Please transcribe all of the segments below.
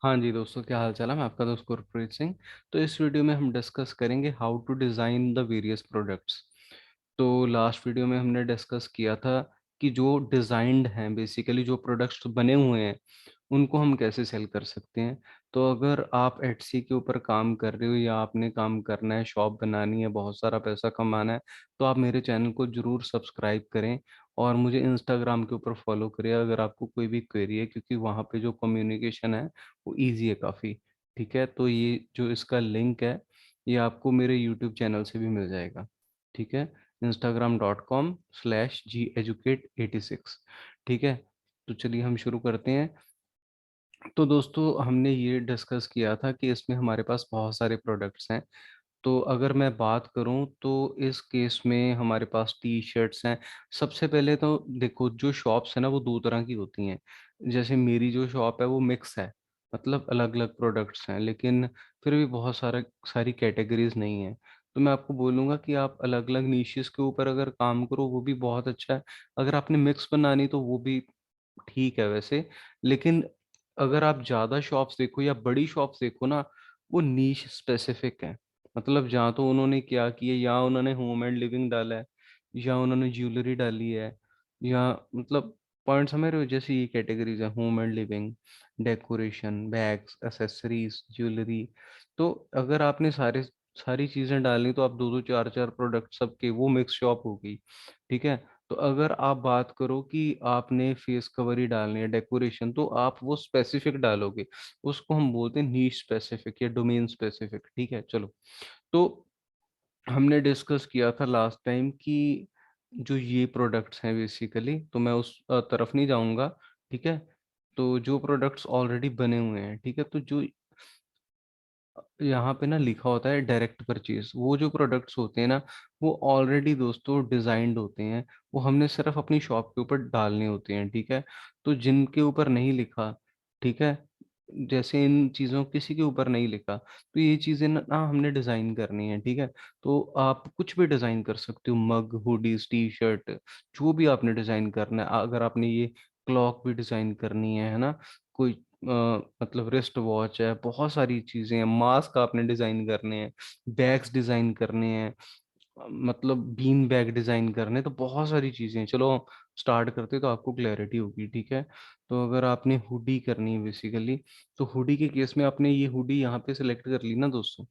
हाँ जी दोस्तों, क्या हाल चाल है। मैं आपका दोस्त गुरप्रीत सिंह। तो इस वीडियो में हम डिस्कस करेंगे how to design the various products. तो लास्ट वीडियो में हमने डिस्कस किया था कि जो डिज़ाइंड हैं, बेसिकली जो प्रोडक्ट्स बने हुए हैं, उनको हम कैसे सेल कर सकते हैं। तो अगर आप एटसी के ऊपर काम कर रहे हो या आपने काम करना है, शॉप बनानी है, बहुत सारा पैसा कमाना है, तो आप मेरे चैनल को ज़रूर सब्सक्राइब करें और मुझे इंस्टाग्राम के ऊपर फॉलो करिए अगर आपको कोई भी क्वेरी है, क्योंकि वहाँ पे जो कम्युनिकेशन है वो ईजी है काफ़ी। ठीक है, तो ये जो इसका लिंक है ये आपको मेरे यूट्यूब चैनल से भी मिल जाएगा। ठीक है, instagram.com/geeducate86। ठीक है, तो चलिए हम शुरू करते हैं। तो दोस्तों, हमने ये डिस्कस किया था कि इसमें हमारे पास बहुत सारे प्रोडक्ट्स हैं। तो अगर मैं बात करूं तो इस केस में हमारे पास टी शर्ट्स हैं। सबसे पहले तो देखो, जो शॉप्स है ना वो दो तरह की होती हैं। जैसे मेरी जो शॉप है वो मिक्स है, मतलब अलग अलग प्रोडक्ट्स हैं, लेकिन फिर भी बहुत सारी कैटेगरीज नहीं है। तो मैं आपको बोलूँगा कि आप अलग अलग नीशेस के ऊपर अगर काम करो वो भी बहुत अच्छा है। अगर आपने मिक्स बनानी तो वो भी ठीक है वैसे। लेकिन अगर आप ज़्यादा शॉप्स देखो या बड़ी शॉप्स देखो ना, वो नीश स्पेसिफिक है। मतलब जहाँ तो उन्होंने क्या किया, या उन्होंने होम एंड लिविंग डाला है, या उन्होंने ज्वेलरी डाली है, या मतलब पॉइंट समझ रहे हो। जैसे ये कैटेगरीज है, home and living, decoration, bags, accessories, jewellery. तो अगर आपने सारी चीज़ें डालनी तो आप दो दो चार चार प्रोडक्ट सबके, वो मिक्स शॉप होगी। ठीक है, तो अगर आप बात करो कि आपने फेस कवर ही डालनी है, डेकोरेशन, तो आप वो स्पेसिफिक डालोगे। उसको हम बोलते हैं नीश स्पेसिफिक या डोमेन स्पेसिफिक। ठीक है, चलो। तो हमने डिस्कस किया था लास्ट टाइम कि जो ये प्रोडक्ट्स हैं बेसिकली, तो मैं उस तरफ नहीं जाऊंगा। ठीक है, तो जो प्रोडक्ट्स ऑलरेडी बने हुए हैं, ठीक है, तो जो यहाँ पे ना लिखा होता है डायरेक्ट परचेज, वो जो प्रोडक्ट्स होते हैं ना, वो ऑलरेडी दोस्तों डिजाइंड होते हैं। वो हमने सिर्फ अपनी शॉप के ऊपर डालने होते हैं। ठीक है, तो जिनके ऊपर नहीं लिखा, ठीक है, जैसे इन चीज़ों किसी के ऊपर नहीं लिखा, तो ये चीज़ें ना हमने डिज़ाइन करनी है। ठीक है, तो आप कुछ भी डिज़ाइन कर सकते हो, मग, हुडीज, टी शर्ट, जो भी आपने डिज़ाइन करना है। अगर आपने ये क्लॉक भी डिज़ाइन करनी है ना, कोई मतलब रिस्ट वॉच है, बहुत सारी चीजें हैं, मास्क आपने डिजाइन करने हैं, बैग्स डिजाइन करने हैं, मतलब बीन बैग डिजाइन करने हैं, तो बहुत सारी चीजें हैं। चलो स्टार्ट करते हैं तो आपको क्लैरिटी होगी। ठीक है, तो अगर आपने हुडी करनी है बेसिकली, तो हुडी के केस में आपने ये हुडी यहाँ पे सिलेक्ट कर ली ना दोस्तों,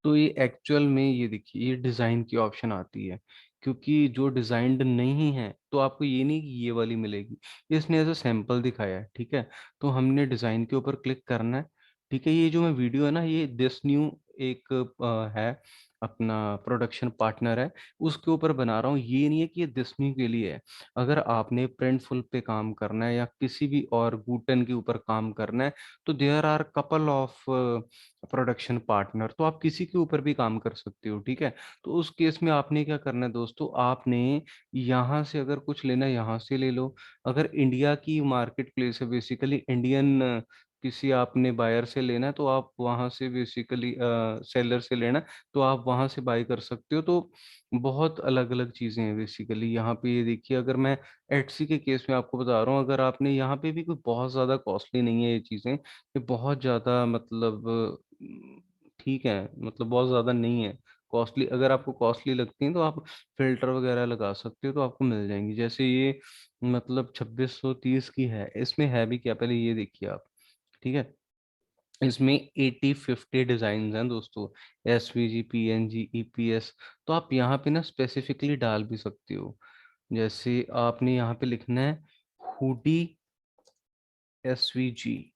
तो ये एक्चुअल में ये देखिए ये डिज़ाइन की ऑप्शन आती है। क्योंकि जो डिज़ाइंड नहीं है तो आपको ये नहीं कि ये वाली मिलेगी, इसने एज अ सैंपल दिखाया है। ठीक है, तो हमने डिज़ाइन के ऊपर क्लिक करना है। ठीक है, ये जो मैं वीडियो है ना, ये दिस न्यू एक है, अपना प्रोडक्शन पार्टनर है, उसके ऊपर बना रहा हूँ। ये नहीं है कि ये दिस न्यू के लिए है। अगर आपने प्रिंटफुल पे काम करना है या किसी भी और गुटन के ऊपर काम करना है, तो there are couple of production partner, तो आप किसी के ऊपर भी काम कर सकते हो। ठीक है, तो उस केस में आपने क्या करना है दोस्तों, आपने यहाँ से अगर कुछ लेना है यहाँ से ले लो। अगर इंडिया की मार्केट प्लेस है, बेसिकली इंडियन किसी आपने बायर से लेना है, तो आप वहाँ से बेसिकली सेलर से लेना है, तो आप वहाँ से बाय कर सकते हो। तो बहुत अलग अलग चीज़ें हैं बेसिकली यहाँ पे। ये देखिए, अगर मैं एटसी के केस में आपको बता रहा हूँ, अगर आपने यहाँ पे भी कोई बहुत ज़्यादा कॉस्टली नहीं है ये चीज़ें, ये बहुत ज़्यादा मतलब ठीक है, मतलब बहुत ज़्यादा नहीं है कॉस्टली। अगर आपको कॉस्टली लगती हैं तो आप फिल्टर वगैरह लगा सकते हो, तो आपको मिल जाएंगी। जैसे ये मतलब 2630 की है। इसमें है भी क्या, पहले ये देखिए आप। ठीक है, इसमें 80-50 डिज़ाइन हैं दोस्तों, S V G, P N G, E P S. तो आप यहाँ पे ना स्पेसिफिकली डाल भी सकते हो। जैसे आपने यहाँ पे लिखना है हुडी एस वी जी।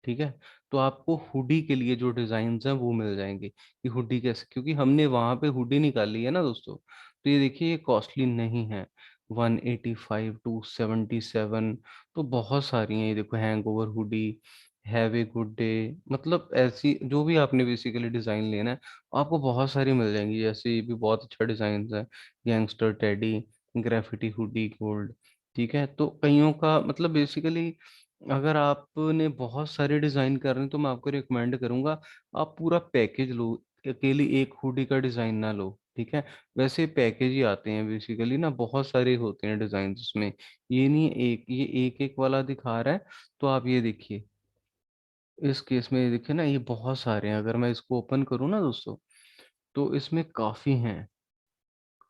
ठीक है, तो आपको हुडी के लिए जो डिजाइन हैं वो मिल जाएंगे कि हुडी कैसे, क्योंकि हमने वहां पे हुडी निकाली है ना दोस्तों। तो ये देखिए, ये कॉस्टली नहीं है। 185 टू 77, तो बहुत सारी हैं। ये देखो, hang over hoodie, have a good day, मतलब ऐसी जो भी आपने बेसिकली डिजाइन लेना है आपको बहुत सारी मिल जाएंगी। जैसे ये भी बहुत अच्छा डिजाइन है, gangster teddy, graffiti hoodie gold. ठीक है, तो कईयों का मतलब बेसिकली, अगर आपने बहुत सारे डिज़ाइन कर रहे हैं तो मैं आपको रिकमेंड करूंगा आप पूरा पैकेज लो, अकेली एक हुडी का डिज़ाइन ना लो। ठीक है, वैसे पैकेज ही आते हैं बेसिकली ना, बहुत सारे होते हैं डिज़ाइन इसमें। ये नहीं एक, ये एक एक वाला दिखा रहा है। तो आप ये देखिए, इस केस में देखिए ना, ये बहुत सारे हैं, अगर मैं इसको ओपन करूँ ना दोस्तों, तो इसमें काफी हैं।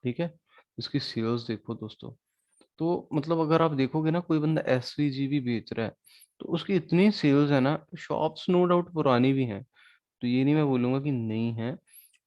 ठीक है, इसकी सेल्स देखो दोस्तों। तो मतलब अगर आप देखोगे ना, कोई बंदा एसवीजी भी बेच रहा है, तो उसकी इतनी सेल्स है ना। शॉप्स नो डाउट पुरानी भी हैं, तो ये नहीं मैं बोलूंगा कि नहीं है।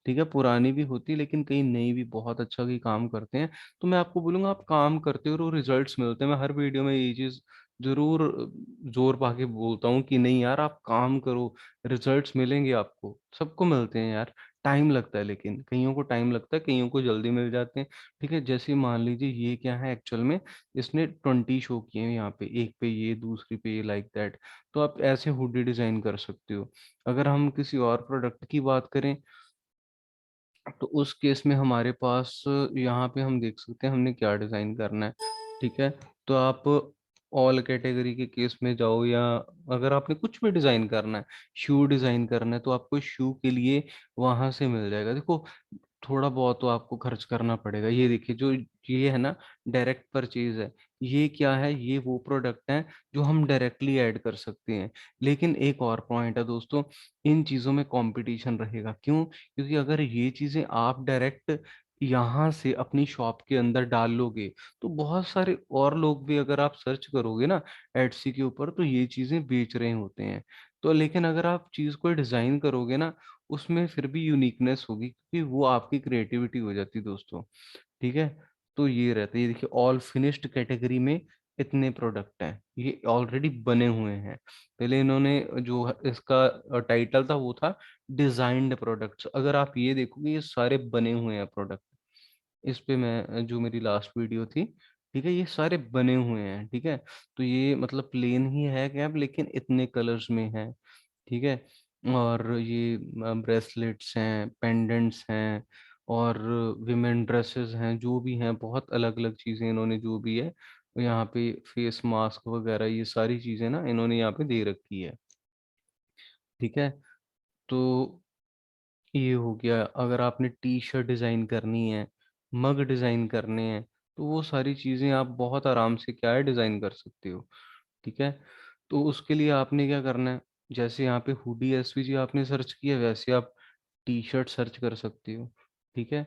ठीक है, पुरानी भी होती है, लेकिन कई नई भी बहुत अच्छा भी काम करते हैं। तो मैं आपको बोलूंगा, आप काम करते हो और रिजल्ट्स मिलते हैं। मैं हर वीडियो में ये चीज जरूर जोर पा के बोलता हूँ कि नहीं यार, आप काम करो, रिजल्ट्स मिलेंगे आपको। सबको मिलते हैं यार, टाइम लगता है, लेकिन कईयों को टाइम लगता है, कईयों को जल्दी मिल जाते हैं। ठीक है, जैसे मान लीजिए ये क्या है एक्चुअल में, इसने 20 शो किए हैं यहाँ पे, एक पे ये, दूसरी पे ये, लाइक दैट। तो आप ऐसे हुडी डिजाइन कर सकते हो। अगर हम किसी और प्रोडक्ट की बात करें, तो उस केस में हमारे पास यहाँ पे हम देख सकते हैं हमने क्या डिजाइन करना है। ठीक है, तो आप ऑल कैटेगरी के केस में जाओ, या अगर आपने कुछ भी डिजाइन करना है, शू डिजाइन करना है, तो आपको शू के लिए वहां से मिल जाएगा। देखो, थोड़ा बहुत तो आपको खर्च करना पड़ेगा। ये देखिए, जो ये है ना, डायरेक्ट परचेज है। ये क्या है, ये वो प्रोडक्ट है जो हम डायरेक्टली ऐड कर सकते हैं। लेकिन एक और पॉइंट है दोस्तों, इन चीजों में कंपटीशन रहेगा। क्यों? क्योंकि अगर ये चीजें आप डायरेक्ट यहाँ से अपनी शॉप के अंदर डाल लोगे, तो बहुत सारे और लोग भी, अगर आप सर्च करोगे ना एडसी के ऊपर, तो ये चीजें बेच रहे होते हैं। तो लेकिन अगर आप चीज को डिजाइन करोगे ना, उसमें फिर भी यूनिकनेस होगी, क्योंकि वो आपकी क्रिएटिविटी हो जाती है दोस्तों। ठीक है, तो ये रहता है। ये देखिए, ऑल फिनिश्ड कैटेगरी में इतने प्रोडक्ट हैं, ये ऑलरेडी बने हुए हैं। पहले इन्होंने जो इसका टाइटल था वो था डिजाइंड प्रोडक्ट्स। अगर आप ये देखोगे, ये सारे बने हुए हैं प्रोडक्ट। इस पे मैं, जो मेरी लास्ट वीडियो थी, ठीक है, ये सारे बने हुए हैं। ठीक है, तो ये मतलब प्लेन ही है कैप, लेकिन इतने कलर्स में है। ठीक है, और ये ब्रेसलेट्स हैं, पेंडेंट्स हैं, और विमेन ड्रेसेस हैं, जो भी हैं, बहुत अलग अलग चीज़ें इन्होंने जो भी है यहाँ पे, फेस मास्क वगैरह, ये सारी चीज़ें ना इन्होंने यहाँ पे दे रखी है। ठीक है, तो ये हो गया। अगर आपने टी शर्ट डिज़ाइन करनी है, मग डिज़ाइन करने हैं, तो वो सारी चीज़ें आप बहुत आराम से क्या है डिज़ाइन कर सकते हो। ठीक है, तो उसके लिए आपने क्या करना है, जैसे यहाँ पे हुडी एसवीजी आपने सर्च किया, वैसे आप टी शर्ट सर्च कर सकते हो। ठीक है,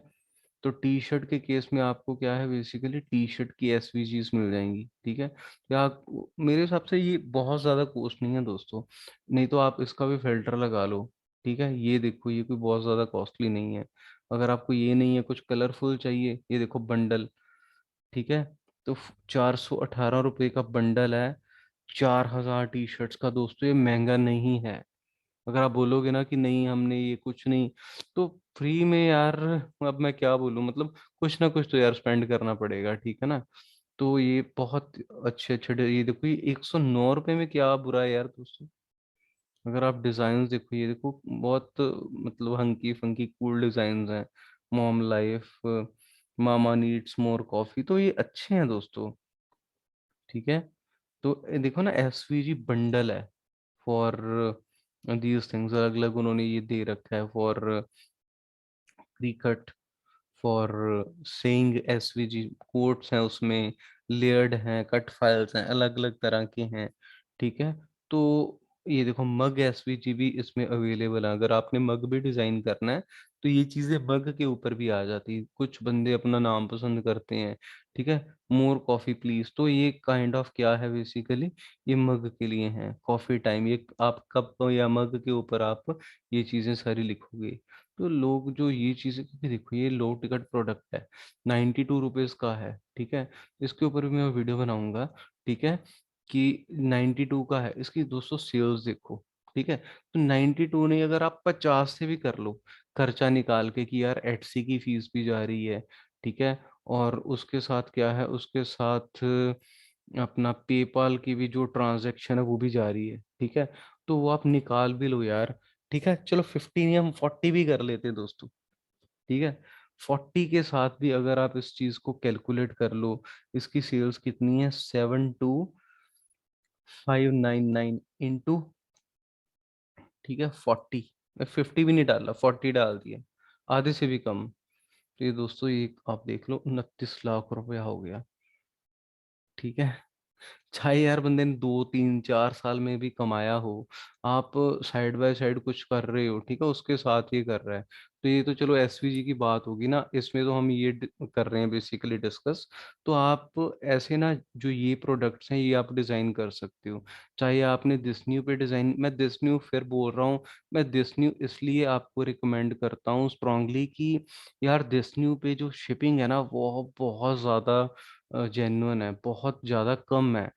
तो टी शर्ट के केस में आपको क्या है, बेसिकली टी शर्ट की एसवीजीज मिल जाएंगी। ठीक है, या मेरे हिसाब से ये बहुत ज़्यादा कॉस्ट नहीं है दोस्तों। नहीं तो आप इसका भी फिल्टर लगा लो। ठीक है, ये देखो, ये कोई बहुत ज़्यादा कॉस्टली नहीं है। अगर आपको ये नहीं है, कुछ कलरफुल चाहिए, ये देखो बंडल। ठीक है, तो 418 रुपये का बंडल है, 4000 टी शर्ट्स का दोस्तों। ये महंगा नहीं है। अगर आप बोलोगे ना कि नहीं हमने ये कुछ नहीं, तो फ्री में यार, अब मैं क्या बोलूं, मतलब कुछ ना कुछ तो यार स्पेंड करना पड़ेगा। ठीक है ना, तो ये बहुत अच्छे अच्छे ये देखो, ये 109 रुपये में क्या बुरा है यार दोस्तों। अगर आप डिजाइन देखो, ये देखो, बहुत मतलब हंकी फंकी कूल डिजाइन हैं। मॉम लाइफ, मामा नीड्स मोर कॉफी, तो ये अच्छे हैं दोस्तों। ठीक है, तो ये देखो ना, एसवीजी बंडल है फॉर दीज थिंग्स। अलग अलग उन्होंने ये दे रखा है, for cricket, for saying SVG quotes हैं उसमें, लेयर्ड हैं, कट फाइल्स हैं, अलग अलग तरह के हैं। ठीक है, तो ये देखो, मग एसवीजी भी इसमें अवेलेबल है। अगर आपने मग भी डिजाइन करना है, तो ये चीजें मग के ऊपर भी आ जाती है। कुछ बंदे अपना नाम पसंद करते हैं। ठीक है, मोर कॉफी प्लीज, तो ये काइंड ऑफ क्या है, बेसिकली ये मग के लिए है, कॉफी टाइम। ये आप कप या मग के ऊपर आप ये चीजें सारी लिखोगे। तो लोग जो ये चीजें, क्योंकि देखो ये लो टिकट प्रोडक्ट है, 92 रुपीज का है। ठीक है, इसके ऊपर भी मैं वीडियो बनाऊंगा। ठीक है, कि 92 का है, इसकी दोस्तों सेल्स देखो। ठीक है, तो 92 नहीं, अगर आप 50 से भी कर लो, खर्चा निकाल के, कि यार एटसी की फीस भी जा रही है। ठीक है, और उसके साथ क्या है, उसके साथ अपना पेपाल की भी जो ट्रांजैक्शन है वो भी जा रही है। ठीक है, तो वो आप निकाल भी लो यार। ठीक है, चलो 15 या हम 40 भी कर लेते हैं दोस्तों। ठीक है, 40 के साथ भी अगर आप इस चीज को कैलकुलेट कर लो, इसकी सेल्स कितनी है, 72599 इंटू, ठीक है, 40। मैं 50 भी नहीं डाला, 40 डाल दिया, आधे से भी कम। तो ये दोस्तों, ये आप देख लो, 29 लाख रुपया हो गया। ठीक है, चाहे यार बंदे ने 2 3 4 साल में भी कमाया हो, आप साइड बाय साइड कुछ कर रहे हो, ठीक है, उसके साथ ये कर रहा है। तो ये तो चलो एसवीजी की बात होगी ना, इसमें तो हम ये कर रहे हैं बेसिकली डिस्कस। तो आप ऐसे ना जो ये प्रोडक्ट्स हैं ये आप डिजाइन कर सकते हो। चाहे आपने दिस न्यू पे डिजाइन, मैं दिस न्यू फिर बोल रहा हूँ, मैं दिस न्यू इसलिए आपको रिकमेंड करता हूँ स्ट्रांगली कि यार दिस न्यू पे जो शिपिंग है ना वो बहुत ज्यादा जेन्युइन है, बहुत ज्यादा कम है।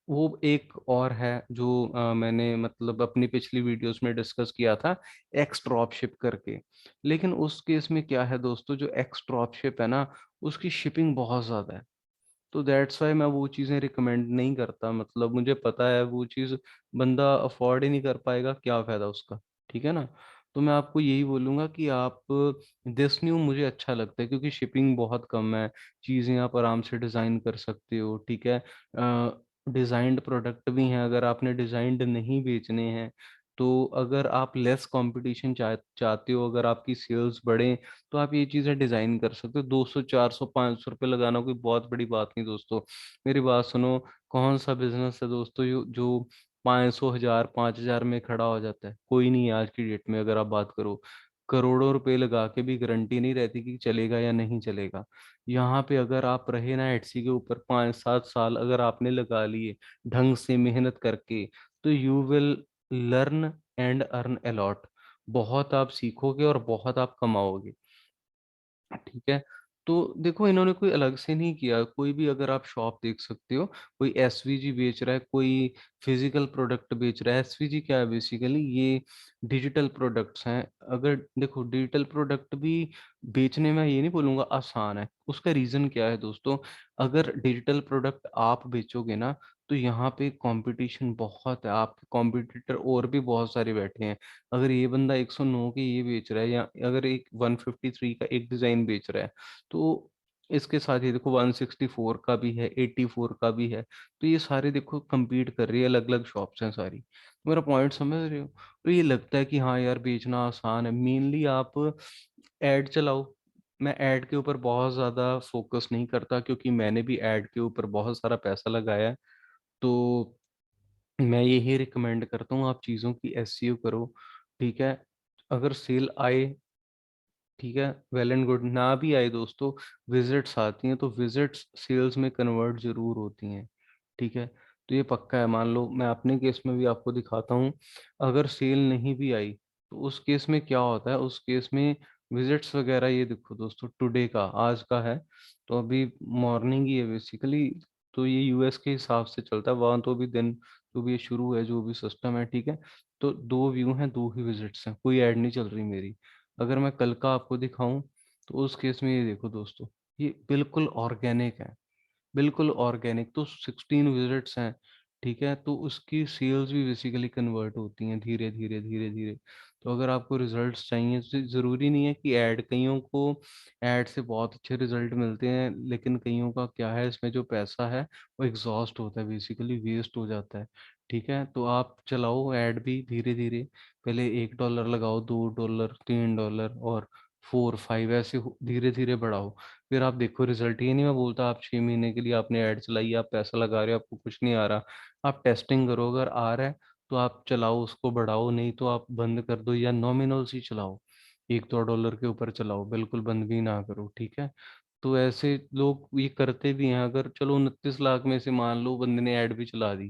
वो एक और है जो मैंने मतलब अपनी पिछली वीडियोस में डिस्कस किया था, एक्स ड्रॉप शिप करके। लेकिन उस केस में क्या है दोस्तों, जो एक्स ड्रॉप शिप है ना उसकी शिपिंग बहुत ज़्यादा है। तो दैट्स वाई मैं वो चीज़ें रिकमेंड नहीं करता, मतलब मुझे पता है वो चीज़ बंदा अफोर्ड ही नहीं कर पाएगा, क्या फ़ायदा उसका, ठीक है ना। तो मैं आपको यही बोलूँगा कि आप दिस न्यू मुझे अच्छा लगता है क्योंकि शिपिंग बहुत कम है, चीज़ें आप आराम से डिज़ाइन कर सकते हो, ठीक है। डिज़ाइंड प्रोडक्ट भी हैं, अगर आपने डिज़ाइंड नहीं बेचने हैं तो अगर आप लेस कंपटीशन चाहते हो, अगर आपकी सेल्स बढ़े, तो आप ये चीज़ें डिज़ाइन कर सकते हो। 200 400 500 रुपये लगाना कोई बहुत बड़ी बात नहीं दोस्तों। मेरी बात सुनो, कौन सा बिजनेस है दोस्तों जो 500 1000 5000 में खड़ा हो जाता है? कोई नहीं है आज की डेट में। अगर आप बात करो, करोड़ों रुपए लगा के भी गारंटी नहीं रहती कि चलेगा या नहीं चलेगा। यहाँ पे अगर आप रहे ना एटसी के ऊपर 5 7 साल अगर आपने लगा लिए ढंग से मेहनत करके, तो you will learn and earn a lot. बहुत आप सीखोगे और बहुत आप कमाओगे, ठीक है। तो देखो इन्होंने कोई अलग से नहीं किया, कोई भी अगर आप शॉप देख सकते हो, कोई एसवीजी बेच रहा है, कोई फिजिकल प्रोडक्ट बेच रहा है। एसवीजी क्या है बेसिकली, ये डिजिटल प्रोडक्ट्स हैं। अगर देखो डिजिटल प्रोडक्ट भी बेचने में ये नहीं बोलूंगा आसान है, उसका रीजन क्या है दोस्तों। अगर डिजिटल प्रोडक्ट आप बेचोगे ना, तो यहाँ पे कंपटीशन बहुत है, आपके कॉम्पिटिटर और भी बहुत सारे बैठे हैं। अगर ये बंदा 109 के ये बेच रहा है, या अगर एक 153 का एक डिजाइन बेच रहा है, तो इसके साथ ही देखो 164 का भी है, 84 का भी है। तो ये सारे देखो compete कर रही है, अलग अलग शॉप्स हैं सारी। तो मेरा पॉइंट समझ रहे हो। तो ये लगता है कि हाँ यार बेचना आसान है, मेनली आप एड चलाओ। मैं ऐड के ऊपर बहुत ज़्यादा फोकस नहीं करता क्योंकि मैंने भी ऐड के ऊपर बहुत सारा पैसा लगाया है। तो मैं यही रिकमेंड करता हूँ आप चीज़ों की एसईओ करो, ठीक है। अगर सेल आए, ठीक है, वेल एंड गुड, ना भी आए दोस्तों, विजिट्स आती हैं तो विजिट्स सेल्स में कन्वर्ट जरूर होती हैं, ठीक है। तो ये पक्का है। मान लो मैं अपने केस में भी आपको दिखाता हूँ, अगर सेल नहीं भी आई तो उस केस में क्या होता है, उस केस में विजिट्स वगैरह, ये देखो दोस्तों टुडे का, आज का है, तो अभी मॉर्निंग ही है बेसिकली। तो ये यूएस के हिसाब से चलता है वहाँ, तो अभी दिन जो भी ये शुरू है, जो भी सिस्टम है, ठीक है। तो 2 व्यू हैं, 2 ही विजिट्स हैं, कोई ऐड नहीं चल रही मेरी। अगर मैं कल का आपको दिखाऊं तो उस केस में ये देखो दोस्तों, ये बिल्कुल ऑर्गेनिक है, बिल्कुल ऑर्गेनिक। तो 16 विजिट्स हैं, ठीक है। तो उसकी सेल्स भी बेसिकली कन्वर्ट होती हैं धीरे धीरे धीरे धीरे। तो अगर आपको रिजल्ट्स चाहिए तो ज़रूरी नहीं है कि ऐड, कईयों को ऐड से बहुत अच्छे रिजल्ट मिलते हैं, लेकिन कईयों का क्या है, इसमें जो पैसा है वो एग्जॉस्ट होता है, बेसिकली वेस्ट हो जाता है, ठीक है। तो आप चलाओ ऐड भी धीरे धीरे, पहले $1 लगाओ, $2 $3 और 4 5, ऐसे धीरे धीरे बढ़ाओ। फिर आप देखो रिजल्ट। ये नहीं मैं बोलता आप 6 महीने के लिए आपने ऐड चलाई, आप पैसा लगा रहे हो, आपको कुछ नहीं आ रहा। आप टेस्टिंग करो, अगर आ रहा है तो आप चलाओ, उसको बढ़ाओ, नहीं तो आप बंद कर दो या नॉमिनल ही चलाओ, $1 2 के ऊपर चलाओ, बिल्कुल बंद भी ना करो, ठीक है। तो ऐसे लोग ये करते भी हैं। अगर चलो 29 लाख में से मान लो बंदे ने ऐड भी चला दी,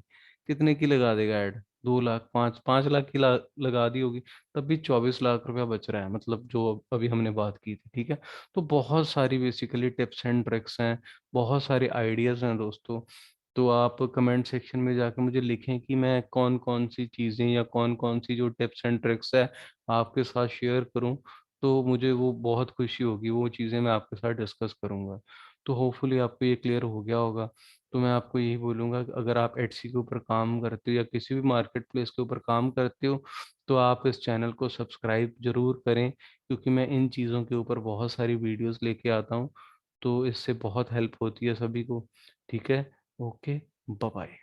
कितने की लगा देगा ऐड? 2 लाख, 5 5 लाख की लगा दी होगी, तब भी 24 लाख रुपया बच रहा है, मतलब जो अभी हमने बात की थी, ठीक है। तो बहुत सारी बेसिकली टिप्स एंड ट्रिक्स हैं, बहुत सारे आइडियाज़ हैं दोस्तों। तो आप कमेंट सेक्शन में जाकर मुझे लिखें कि मैं कौन कौन सी चीज़ें या कौन कौन सी जो टिप्स एंड ट्रिक्स है आपके साथ शेयर करूं, तो मुझे वो बहुत खुशी होगी, वो चीज़ें मैं आपके साथ डिस्कस करूंगा। तो होपफुली आपको ये क्लियर हो गया होगा। तो मैं आपको यही बोलूँगा कि अगर आप एटसी के ऊपर काम करते हो या किसी भी मार्केट प्लेस के ऊपर काम करते हो, तो आप इस चैनल को सब्सक्राइब जरूर करें, क्योंकि मैं इन चीज़ों के ऊपर बहुत सारी वीडियोस लेके आता हूँ। तो इससे बहुत हेल्प होती है सभी को, ठीक है। Okay, bye bye.